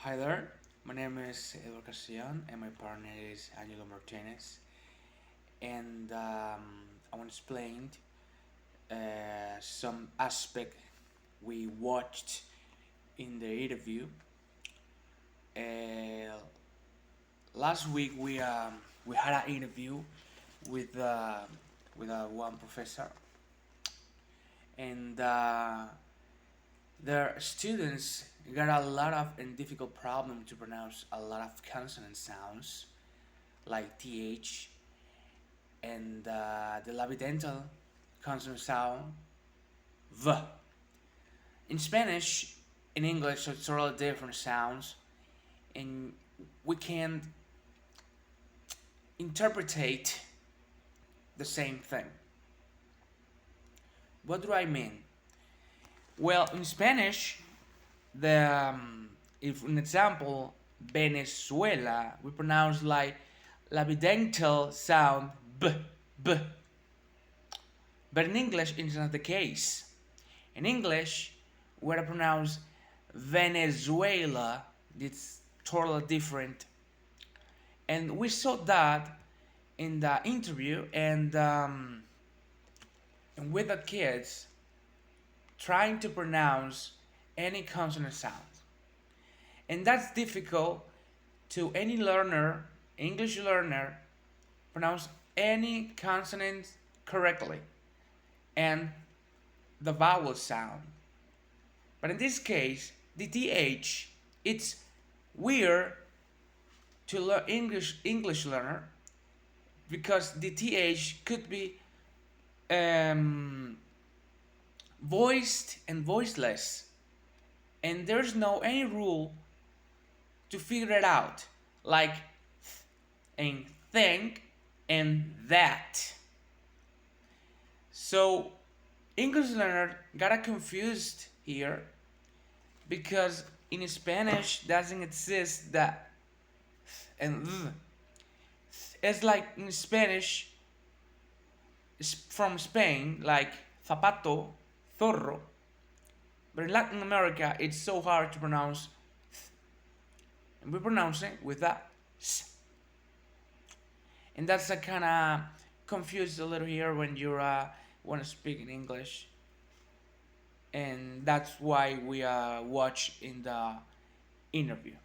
Hi there, my name is Eduardo Castellan and my partner is Angelo Martinez, and I want to explain some aspect we watched in the interview. Uh, Last week we had an interview with one professor, and their students got a lot of and difficult problem to pronounce a lot of consonant sounds like th and the labidental consonant sound v. In Spanish, in English, it's totally different sounds, and we can't interpretate the same thing. What do I mean? Well, in Spanish, the if an example Venezuela, we pronounce like labidental sound b b, but in English it's not the case. In English, where I pronounce Venezuela, it's totally different. And we saw that in the interview, and with the kids trying to pronounce any consonant sound. And that's difficult to any learner, English learner, pronounce any consonant correctly and the vowel sound. But in this case, the th, it's weird to learn English learner because the th could be um, voiced and voiceless, and there's no any rule to figure it out, like and think and that. So English learner got confused here because in Spanish doesn't exist that and th. It's like in Spanish from Spain, like zapato, zorro. But in Latin America, it's so hard to pronounce, and we pronounce it with that s. And that's a kind of confused a little here when you want to speak in English, and that's why we watch in the interview.